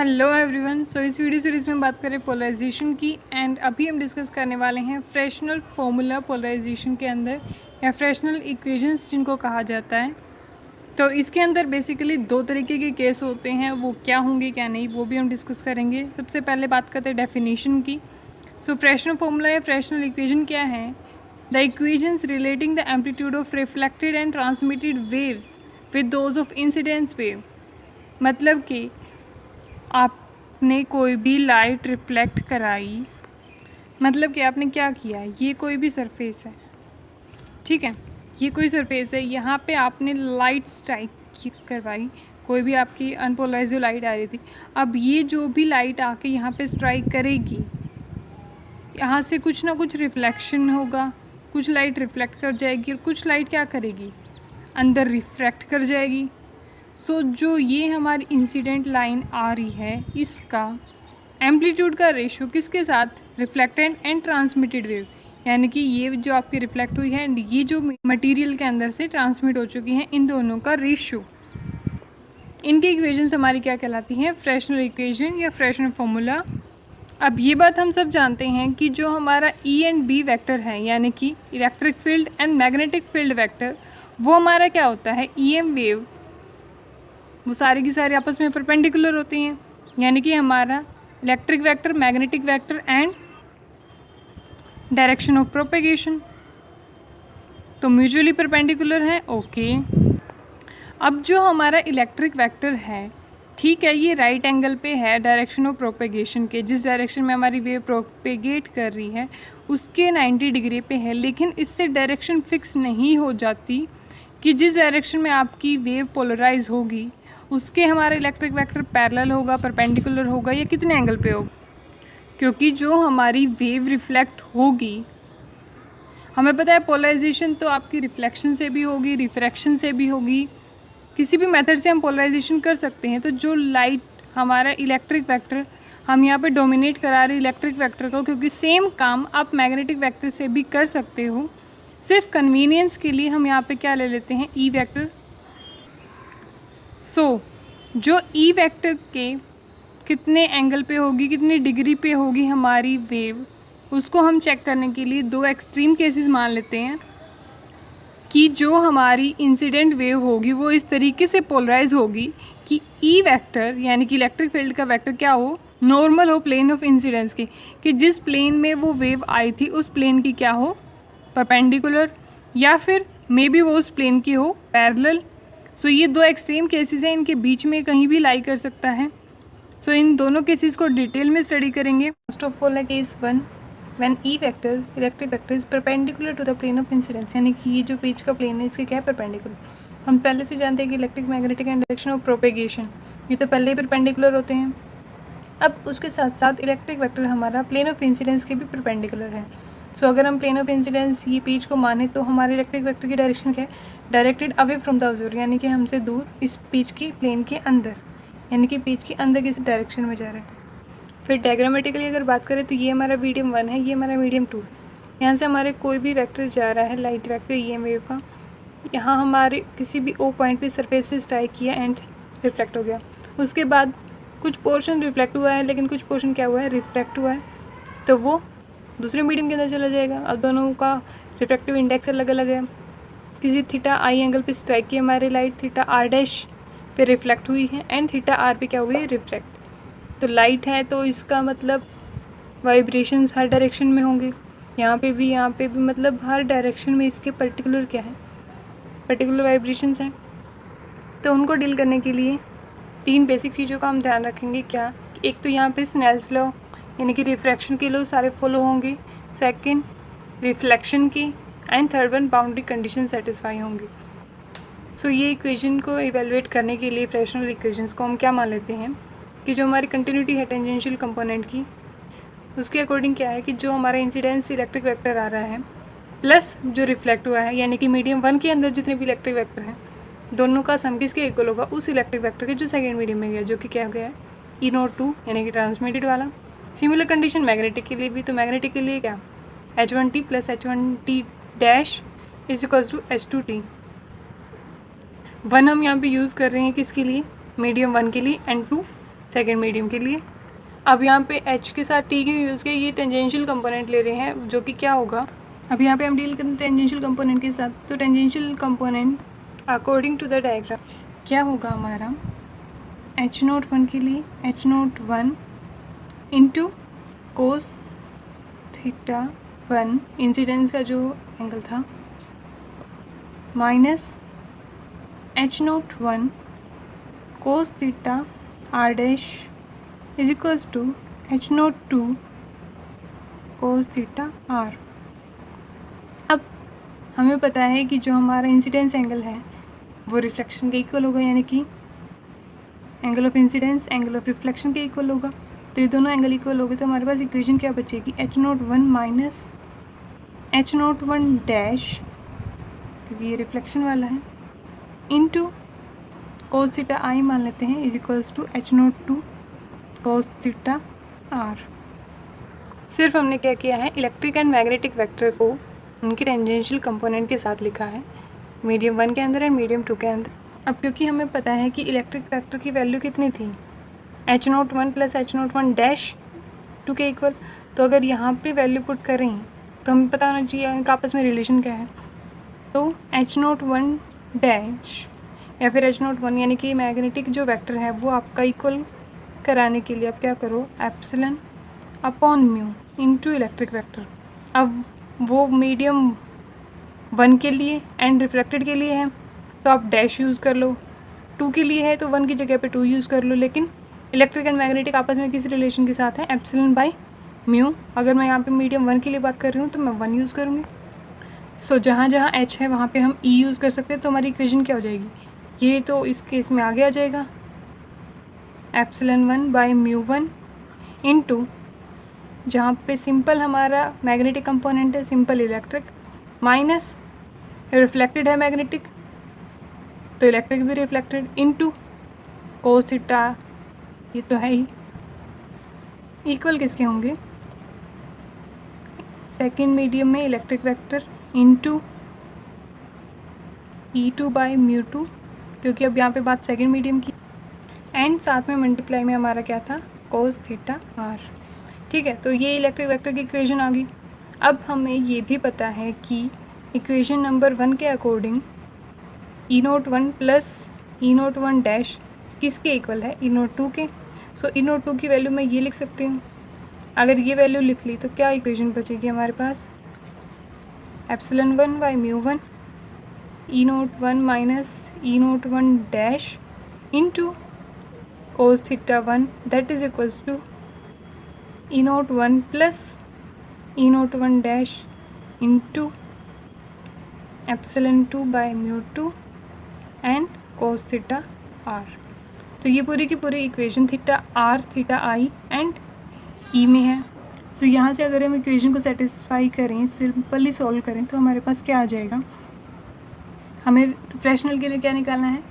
Hello everyone. सो इस video series में बात करें पोलराइजेशन की एंड अभी हम डिस्कस करने वाले हैं फ्रेशनल फॉर्मूला पोलराइजेशन के अंदर या फ्रेशनल इक्वेशंस जिनको कहा जाता है। तो इसके अंदर बेसिकली दो तरीके के केस होते हैं, वो क्या होंगे क्या नहीं वो भी हम डिस्कस करेंगे। सबसे पहले बात करते हैं डेफिनेशन की। सो फ्रेशनल फॉर्मूला या फ्रेशनल इक्वेशन क्या है? The equations relating the amplitude of reflected and transmitted waves with those of incidence wave. मतलब कि आपने कोई भी लाइट रिफ्लेक्ट कराई, मतलब कि आपने क्या किया, ये कोई भी सरफेस है, ठीक है, ये कोई सरफेस है, यहाँ पे आपने लाइट स्ट्राइक करवाई, कोई भी आपकी अनपोलराइज्ड लाइट आ रही थी। अब ये जो भी लाइट आके यहाँ पे स्ट्राइक करेगी, यहाँ से कुछ ना कुछ रिफ्लेक्शन होगा, कुछ लाइट रिफ्लेक्ट कर जाएगी और कुछ लाइट क्या करेगी, अंदर रिफ्रैक्ट कर जाएगी। सो जो ये हमारी इंसिडेंट लाइन आ रही है, इसका एम्पलीट्यूड का रेशो किसके साथ, रिफ्लेक्टेड एंड ट्रांसमिटेड वेव, यानी कि ये जो आपकी रिफ्लेक्ट हुई है एंड ये जो मटेरियल के अंदर से ट्रांसमिट हो चुकी हैं, इन दोनों का रेशो, इनकी इक्वेशंस हमारी क्या कहलाती हैं, फ्रेशनल इक्वेशन या फ्रेशनल फॉर्मूला। अब ये बात हम सब जानते हैं कि जो हमारा ई एंड बी वेक्टर है, यानी कि electric field and magnetic field vector, वो हमारा क्या होता है, ई एम वेव, वो सारी की सारी आपस में परपेंडिकुलर होती हैं, यानी कि हमारा electric vector, magnetic vector and direction of propagation तो म्यूचुअली परपेंडिकुलर है। ओके, अब जो हमारा इलेक्ट्रिक वेक्टर है, ठीक है, ये राइट एंगल पे है डायरेक्शन ऑफ प्रोपेगेशन के, जिस डायरेक्शन में हमारी वेव प्रोपेगेट कर रही है उसके 90 डिग्री पे है, लेकिन इससे डायरेक्शन फिक्स नहीं हो जाती कि जिस डायरेक्शन में आपकी वेव पोलराइज होगी उसके हमारा इलेक्ट्रिक वेक्टर पैरेलल होगा, परपेंडिकुलर होगा या कितने एंगल पे होगा, क्योंकि जो हमारी वेव रिफ्लेक्ट होगी, हमें पता है पोलराइजेशन तो आपकी रिफ्लेक्शन से भी होगी, रिफ्रैक्शन से भी होगी, किसी भी मेथड से हम पोलराइजेशन कर सकते हैं। तो जो लाइट हमारा इलेक्ट्रिक वेक्टर, हम यहाँ पे डोमिनेट करा रहे इलेक्ट्रिक वेक्टर को, क्योंकि सेम काम आप मैग्नेटिक वेक्टर से भी कर सकते हो, सिर्फ कन्वीनियंस के लिए हम यहाँ पे क्या ले लेते हैं, ई वेक्टर। सो जो ई वेक्टर के कितने एंगल पे होगी, कितनी डिग्री पे होगी हमारी वेव, उसको हम चेक करने के लिए दो एक्सट्रीम केसेस मान लेते हैं कि जो हमारी इंसिडेंट वेव होगी वो इस तरीके से पोलराइज होगी कि ई वेक्टर यानी कि इलेक्ट्रिक फील्ड का वेक्टर क्या हो, नॉर्मल हो प्लेन ऑफ इंसिडेंस के, कि जिस प्लेन में वो वेव आई थी उस प्लेन की क्या हो, परपेंडिकुलर, या फिर मे बी वो उस प्लेन की हो पैरेलल। सो ये दो एक्सट्रीम केसेस हैं, इनके बीच में कहीं भी लाई कर सकता है। सो इन दोनों केसेस को डिटेल में स्टडी करेंगे। फर्स्ट ऑफ ऑल है case 1, when E vector electric vector is perpendicular to the plane of incidence, यानी कि ये जो पेज का प्लेन है इसके क्या है, परपेंडिकुलर। हम पहले से जानते हैं कि electric, magnetic and direction of propagation ये तो पहले ही परपेंडिकुलर होते हैं। अब उसके साथ साथ इलेक्ट्रिक वेक्टर हमारा प्लेन ऑफ इंसिडेंस के भी परपेंडिकुलर है। सो अगर हम प्लेन ऑफ इंसिडेंस ये पेज को माने तो हमारे इलेक्ट्रिक वेक्टर की डायरेक्शन क्या है, directed away from the observer, यानी कि हमसे दूर इस पेज के प्लेन के अंदर, यानी कि पेज के अंदर किसी डायरेक्शन में जा रहा है। फिर डायग्रामेटिकली अगर बात करें तो ये हमारा मीडियम 1 है, ये हमारा मीडियम 2 है। यहाँ से हमारे कोई भी वेक्टर जा रहा है, light vector E M wave का, यहाँ हमारे किसी भी ओ पॉइंट पे सरफेस से स्ट्राइक किया एंड रिफ्लेक्ट हो गया। उसके बाद कुछ पोर्शन रिफ्लेक्ट हुआ है, लेकिन कुछ पोर्शन क्या हुआ है, रिफ्रैक्ट हुआ है, तो वो दूसरे मीडियम के अंदर चला जाएगा। अब दोनों का रिफ्रैक्टिव इंडेक्स अलग अलग है। किसी थीटा आई एंगल पे स्ट्राइक की हमारी लाइट, थीटा आर डैश पे रिफ्लेक्ट हुई है एंड थीटा आर पे क्या हुई है, रिफ्लेक्ट। तो लाइट है तो इसका मतलब वाइब्रेशंस हर डायरेक्शन में होंगे, यहाँ पे भी, मतलब हर डायरेक्शन में इसके पर्टिकुलर क्या है, पर्टिकुलर वाइब्रेशंस हैं। तो उनको डील करने के लिए तीन बेसिक चीज़ों का हम ध्यान रखेंगे। क्या, एक तो यहाँ पे स्नेल्स लॉ यानी कि रिफ्रैक्शन के लॉ सारे फॉलो होंगे, सेकंड रिफ्लेक्शन की, and third one boundary condition satisfy होंगी। सो ये इक्वेशन को इवेलुएट करने के लिए फ्रेशनल इक्वेशंस को हम क्या मान लेते हैं कि जो हमारी कंटिन्यूटी है टेंजेंशियल कंपोनेंट की, उसके अकॉर्डिंग क्या है कि जो हमारा इंसिडेंस इलेक्ट्रिक वेक्टर आ रहा है प्लस जो रिफ्लेक्ट हुआ है, यानी कि मीडियम 1 के अंदर जितने भी इलेक्ट्रिक वेक्टर हैं, दोनों का सम किसके इक्वल होगा, उस इलेक्ट्रिक वेक्टर के जो सेकेंड मीडियम में गया, जो कि क्या हो गया है, ई नॉट 2 यानी कि ट्रांसमिटेड वाला। सिमिलर कंडीशन मैग्नेटिक के लिए भी, तो मैग्नेटिक के लिए क्या, H1T plus H1T dash is equals to H2T। 1 हम यहाँ पे यूज़ कर रहे हैं किसके लिए, मीडियम 1 के लिए, एंड 2 सेकेंड मीडियम के लिए। अब यहाँ पे h के साथ t क्यों यूज़ किया, ये टेंजेंशियल कंपोनेंट ले रहे हैं जो कि क्या होगा, अब यहाँ पे हम डील करें टेंजेंशियल कंपोनेंट के साथ। तो tangential component according to the diagram क्या होगा हमारा, H01 के लिए H01 into cos theta 1 incidence का जो एंगल था, minus H01 cos theta r dash is equals to H02 cos theta r। अब हमें पता है कि जो हमारा इंसिडेंस एंगल है वो रिफ्लेक्शन के इक्वल होगा, यानी कि angle of incidence angle of reflection के इक्वल होगा। तो ये दोनों एंगल इक्वल हो गए, तो हमारे पास इक्वेशन क्या बचेगी, H01 माइनस H01 डैश, क्योंकि ये रिफ्लेक्शन वाला है, इनटू कोस थीटा आई मान लेते हैं, is equals to H02 cos theta r। सिर्फ हमने क्या किया है, इलेक्ट्रिक एंड मैग्नेटिक वेक्टर को उनके टेंजेंशियल कंपोनेंट के साथ लिखा है, मीडियम 1 के अंदर एंड मीडियम 2 के अंदर। अब क्योंकि हमें पता है कि इलेक्ट्रिक वेक्टर की वैल्यू कितनी थी, H01 प्लस H01 डैश 2 के इक्वल, तो अगर यहाँ पे वैल्यू पुट करें तो हमें पता होना चाहिए इनका आपस में रिलेशन क्या है। तो H01 डैश या फिर H01 यानी कि मैग्नेटिक जो वेक्टर है वो आपका इक्वल कराने के लिए आप क्या करो, epsilon upon mu into electric vector. अब वो मीडियम 1 के लिए एंड रिफ्लेक्टेड के लिए है तो आप डैश यूज़ कर लो, 2 के लिए है तो 1 की जगह पे 2 यूज़ कर लो, लेकिन इलेक्ट्रिक एंड मैग्नेटिक आपस में किस रिलेशन के साथ है, एप्सिलन बाई म्यू। अगर मैं यहाँ पे मीडियम 1 के लिए बात कर रही हूँ तो मैं 1 यूज़ करूँगी। सो जहाँ जहाँ h है वहाँ पे हम e यूज़ कर सकते हैं, तो हमारी इक्वेशन क्या हो जाएगी, ये तो इस केस में आगे आ जाएगा, एप्सिलन 1 बाई म्यू 1 इंटू जहाँ पे सिंपल हमारा मैग्नेटिक कंपोनेंट है, सिंपल इलेक्ट्रिक, माइनस रिफ्लेक्टेड है मैग्नेटिक तो इलेक्ट्रिक भी रिफ्लेक्टेड, इनटू कोस थीटा, ये तो है ही, इक्वल किसके होंगे, सेकेंड मीडियम में electric vector into E2 by mu 2, क्योंकि अब यहाँ पे बात सेकेंड मीडियम की, एंड साथ में मल्टीप्लाई में हमारा क्या था, कोस थीटा r। ठीक है, तो ये इलेक्ट्रिक वेक्टर की इक्वेशन आ गई। अब हमें ये भी पता है कि इक्वेशन नंबर 1 के according E01 plus E01 dash किसके इक्वल है, E02 के। सो E02 की वैल्यू मैं ये लिख सकती हूँ। अगर ये वैल्यू लिख ली तो क्या इक्वेशन बचेगी हमारे पास, epsilon 1 by mu 1 E01 minus E01 dash into cos theta 1 that is equals to E01 plus E01 dash into epsilon 2 by mu 2 and cos theta r। तो ये पूरी की पूरी equation theta r theta i and e में है। सो यहाँ से अगर हम इक्वेशन को सेटिस्फाई करें, सिंपली सॉल्व करें, तो हमारे पास क्या आ जाएगा, हमें फ्रैक्शनल के लिए क्या निकालना है,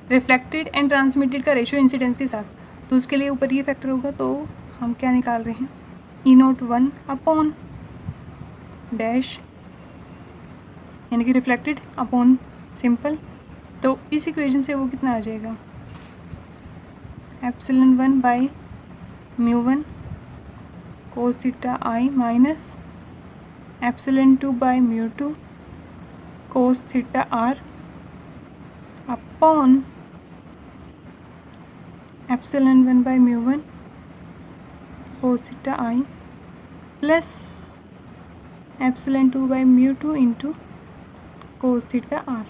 रिफ्लेक्टेड एंड ट्रांसमिटेड का रेशियो इंसिडेंस के साथ, तो उसके लिए ऊपर ये फैक्टर होगा, तो हम क्या निकाल रहे हैं, E01 अपॉन डैश यानी कि रिफ्लेक्टेड अपॉन सिंपल, तो इस इक्वेशन से वो कितना आ जाएगा, epsilon 1 by mu 1 cos theta i minus epsilon 2 by mu 2 cos theta r upon epsilon 1 by mu 1 cos theta i plus epsilon 2 by mu 2 into cos theta r।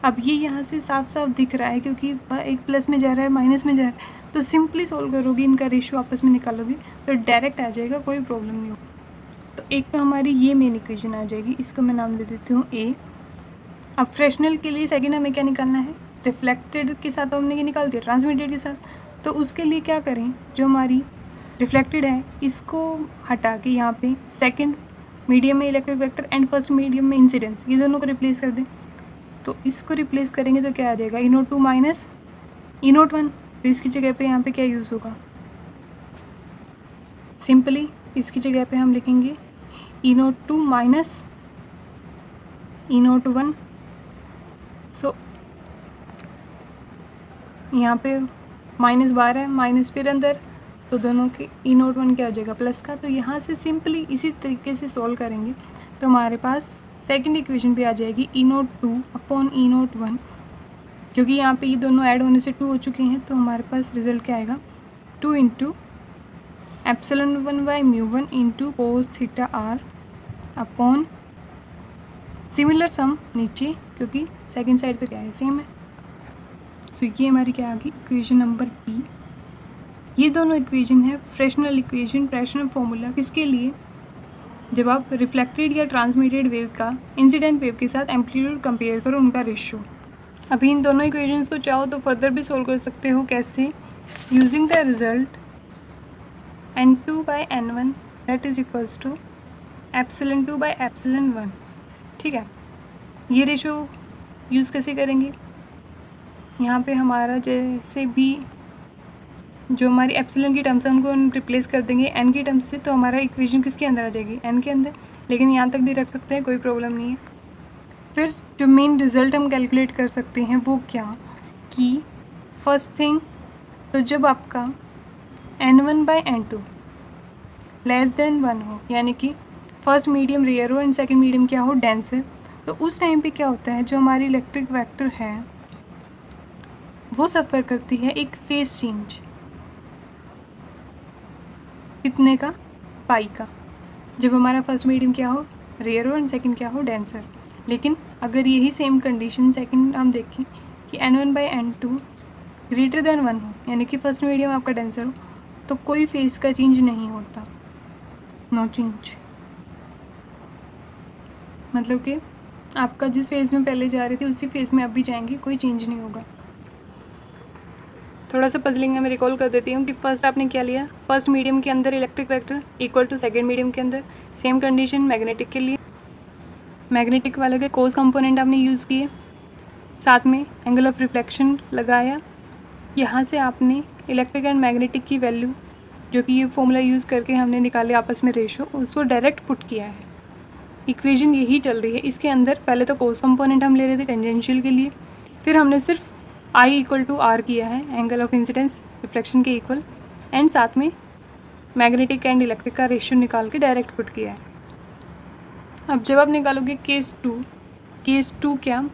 अब ये यहाँ से साफ साफ दिख रहा है क्योंकि एक प्लस में जा रहा है माइनस में जा रहा है, तो सिंपली सोल्व करोगे, इनका रेशियो आपस में निकालोगे तो डायरेक्ट आ जाएगा, कोई प्रॉब्लम नहीं होगा। तो एक तो हमारी ये मेन इक्वेशन आ जाएगी, इसको मैं नाम दे देती हूँ A। अब फ्रैक्शनल के लिए सेकेंड हमें क्या निकालना है, रिफ्लेक्टेड के साथ तो हमने ये निकाल दिया, ट्रांसमिटेड के साथ, तो उसके लिए क्या करें, जो हमारी रिफ्लेक्टेड है इसको हटा के यहाँ पे सेकेंड मीडियम में electric vector and first medium में इंसिडेंस, ये दोनों को रिप्लेस कर दें। तो इसको रिप्लेस करेंगे तो क्या आ जाएगा, E02 माइनस E01, तो इसकी जगह पे यहाँ पे क्या यूज़ होगा, सिंपली इसकी जगह पे हम लिखेंगे E02 माइनस E01। सो यहाँ पे माइनस बार है, माइनस फिर अंदर, तो दोनों के E01 क्या हो जाएगा प्लस का। तो यहाँ से सिंपली इसी तरीके से सॉल्व करेंगे तो हमारे पास सेकंड इक्वेशन भी आ जाएगी E02 अपॉन E01, क्योंकि यहाँ पे ये दोनों ऐड होने से 2 हो चुके हैं, तो हमारे पास रिजल्ट क्या आएगा 2 into epsilon 1 by mu 1 into cos theta are upon similar sum नीचे, क्योंकि सेकंड साइड तो क्या है सेम है। सो ये हमारी क्या आ गई इक्वेशन नंबर बी। ये दोनों इक्वेशन है फ्रेशनल इक्वेशन, फ्रेशनल फॉर्मूला किसके लिए, जब आप रिफ्लेक्टेड या ट्रांसमिटेड वेव का इंसिडेंट वेव के साथ एम्पलीट्यूड कंपेयर करो, उनका रेशियो। अभी इन दोनों इक्वेशंस को चाहो तो फर्दर भी सोल्व कर सकते हो। कैसे? Using the result n2 by n1 that is equals to epsilon 2 by epsilon 1। ठीक है, ये रेशियो यूज़ कैसे करेंगे, यहाँ पे हमारा जैसे भी जो हमारी एप्सिलॉन की टर्म्स है उनको हम रिप्लेस कर देंगे n की टर्म्स से, तो हमारा इक्वेशन किसके अंदर आ जाएगी n के अंदर, लेकिन यहाँ तक भी रख सकते हैं, कोई प्रॉब्लम नहीं है। फिर जो मेन रिज़ल्ट हम कैलकुलेट कर सकते हैं वो क्या, कि फर्स्ट थिंग तो जब आपका n1 by n2 less than 1 हो, यानी कि फर्स्ट मीडियम रेयर हो एंड सेकंड मीडियम क्या हो डेंस है, तो उस टाइम पे क्या होता है, जो हमारी इलेक्ट्रिक वेक्टर है वो सफ़र करती है एक फेज चेंज, कितने का, पाई का, जब हमारा फर्स्ट मीडियम क्या हो रेयर हो एंड सेकंड क्या हो डेंसर। लेकिन अगर यही सेम कंडीशन सेकंड हम देखें कि n1 by n2 greater than 1 हो, यानी कि फर्स्ट मीडियम आपका डेंसर हो, तो कोई फेज का चेंज नहीं होता, नो चेंज। मतलब कि आपका जिस फेज़ में पहले जा रहे थे उसी फेज़ में अब भी जाएंगे, कोई चेंज नहीं होगा। थोड़ा सा पजलिंग है, मैं रिकॉल कर देती हूँ कि फर्स्ट आपने क्या लिया, फर्स्ट मीडियम के अंदर electric vector equal to second medium के अंदर, सेम कंडीशन मैग्नेटिक के लिए, मैग्नेटिक वाले के कोस कंपोनेंट आपने यूज़ किए, साथ में एंगल ऑफ रिफ्लेक्शन लगाया, यहाँ से आपने इलेक्ट्रिक एंड मैग्नेटिक की वैल्यू जो कि ये फॉर्मूला यूज़ करके हमने निकाले आपस में रेशो, उसको डायरेक्ट पुट किया है। इक्वेशन यही चल रही है, इसके अंदर पहले तो कोस कंपोनेंट हम ले रहे थे टेंजेंशियल के लिए, फिर हमने सिर्फ I इक्वल टू आर किया है, एंगल ऑफ इंसिडेंस रिफ्लेक्शन के इक्वल, एंड साथ में मैग्नेटिक एंड इलेक्ट्रिक का रेशियो निकाल के डायरेक्ट पुट किया है। अब जब आप निकालोगे केस टू क्या,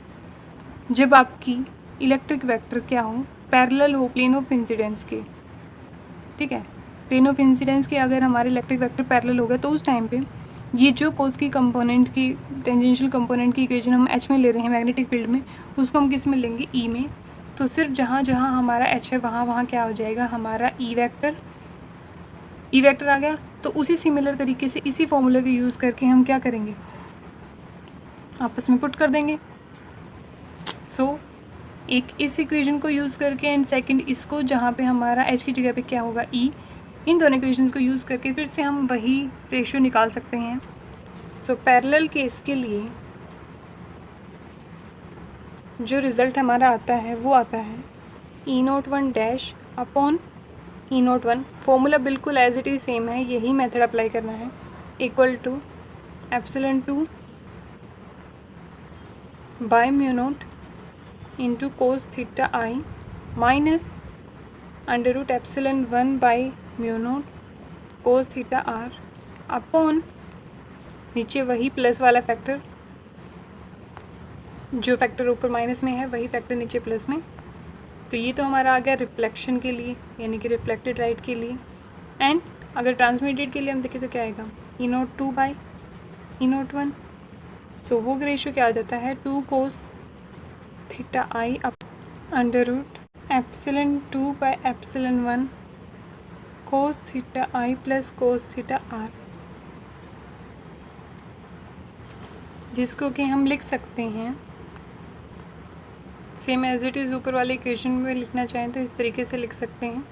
जब आपकी इलेक्ट्रिक वेक्टर क्या हो पैरेलल हो प्लेन ऑफ इंसिडेंस के, ठीक है, प्लेन ऑफ इंसिडेंस के अगर हमारे इलेक्ट्रिक वेक्टर पैरेलल हो गए तो उस टाइम पे ये जो कोस की कंपोनेंट की टेंजेंशियल कंपोनेंट की इक्वेशन हम एच में ले रहे हैं मैग्नेटिक फील्ड में, उसको हम किस में लेंगे ई में, तो सिर्फ जहाँ जहाँ हमारा एच है वहाँ क्या हो जाएगा हमारा ई वेक्टर आ गया। तो उसी सिमिलर तरीके से इसी फॉर्मूले को यूज़ करके हम क्या करेंगे, आपस में पुट कर देंगे। सो एक इस इक्वेशन को यूज़ करके एंड सेकंड इसको, जहाँ पे हमारा एच की जगह पे क्या होगा ई, इन दोनों इक्वेशंस को यूज़ करके फिर से हम वही रेशियो निकाल सकते हैं। सो पैरेलल केस के लिए जो रिज़ल्ट हमारा आता है वो आता है E01 dash upon E01, formula बिल्कुल एज इट इज़ सेम है, यही मेथड अप्लाई करना है, equal to epsilon 2 by mu naught into cos theta I minus under root epsilon 1 by mu naught cos theta are upon नीचे वही plus वाला factor, जो factor ऊपर माइनस में है वही फैक्टर नीचे प्लस में। तो ये तो हमारा आ गया रिफ्लेक्शन के लिए, यानी कि रिफ्लेक्टेड लाइट के लिए। एंड अगर ट्रांसमिटेड के लिए हम देखें तो क्या आएगा E02 बाई E01। सो वो रेशियो क्या आ जाता है 2 cos theta I up under root epsilon 2 by epsilon 1 cos theta I plus cos theta R, जिसको कि हम लिख सकते हैं सेम एज इट इज़ ऊपर वाली इक्वेशन में लिखना चाहें तो इस तरीके से लिख सकते हैं।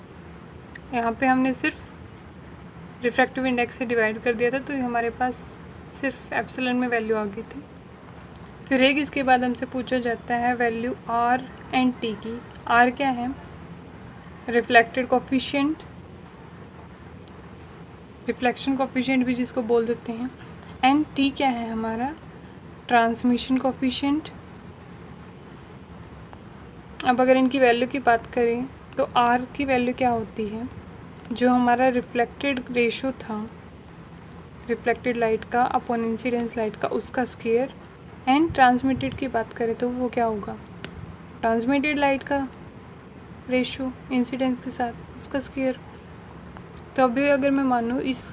यहाँ पे हमने सिर्फ रिफ्रैक्टिव इंडेक्स से डिवाइड कर दिया था, तो हमारे पास सिर्फ एप्सिलॉन में वैल्यू आ गई थी। फिर एक इसके बाद हमसे पूछा जाता है वैल्यू आर एंड टी की। आर क्या है, रिफ्लेक्टेड कोफिशिएंट, रिफ्लेक्शन कोफिशिएंट भी जिसको बोल देते हैं, एंड टी क्या है हमारा ट्रांसमिशन कोफिशिएंट। अब अगर इनकी वैल्यू की बात करें तो R की वैल्यू क्या होती है, जो हमारा रिफ्लेक्टेड रेशो था रिफ्लेक्टेड लाइट का अपॉन इंसिडेंस लाइट का, उसका स्क्वायर। एंड ट्रांसमिटेड की बात करें तो वो क्या होगा, ट्रांसमिटेड लाइट का रेशो इंसिडेंस के साथ, उसका स्क्वायर। तो अभी अगर मैं मानूँ इस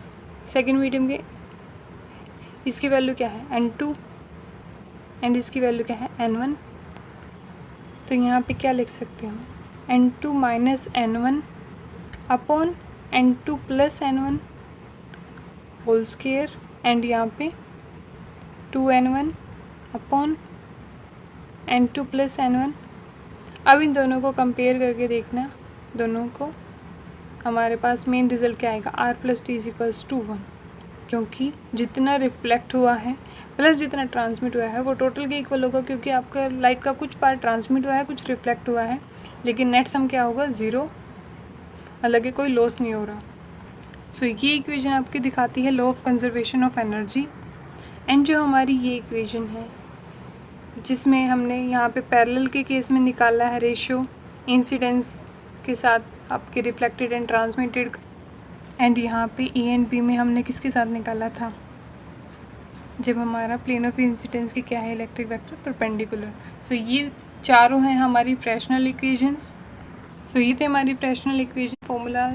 सेकेंड मीडियम के इसकी वैल्यू क्या है N2 एंड इसकी वैल्यू क्या है N1, तो यहाँ पे क्या लिख सकते हैं N2 minus N1 upon N2 plus N1 whole square. And यहाँ पे 2N1 upon N2 plus N1। अब इन दोनों को कंपेयर करके देखना, दोनों को हमारे पास मेन रिजल्ट क्या आएगा, R plus T is equals to 1, क्योंकि जितना रिफ्लेक्ट हुआ है प्लस जितना ट्रांसमिट हुआ है वो टोटल के इक्वल होगा, क्योंकि आपका लाइट का कुछ पार्ट ट्रांसमिट हुआ है कुछ रिफ्लेक्ट हुआ है, लेकिन नेट सम क्या होगा 0, मतलब कि कोई लॉस नहीं हो रहा। सो ये इक्वेशन आपकी दिखाती है law of conservation of energy. And जो हमारी ये इक्वेशन है जिसमें हमने यहाँ पे पैरेलल के केस में निकाला है रेशियो इंसिडेंस के साथ आपके रिफ्लेक्टेड एंड ट्रांसमिटेड, एंड यहाँ पे ए एंड बी में हमने किसके साथ निकाला था, जब हमारा प्लेन ऑफ इंसिडेंस की क्या है इलेक्ट्रिक वेक्टर परपेंडिकुलर। सो ये चारों हैं हमारी फ्रैक्शनल इक्वेशंस। सो ये थे हमारी फ्रैक्शनल इक्वेशन फॉर्मूला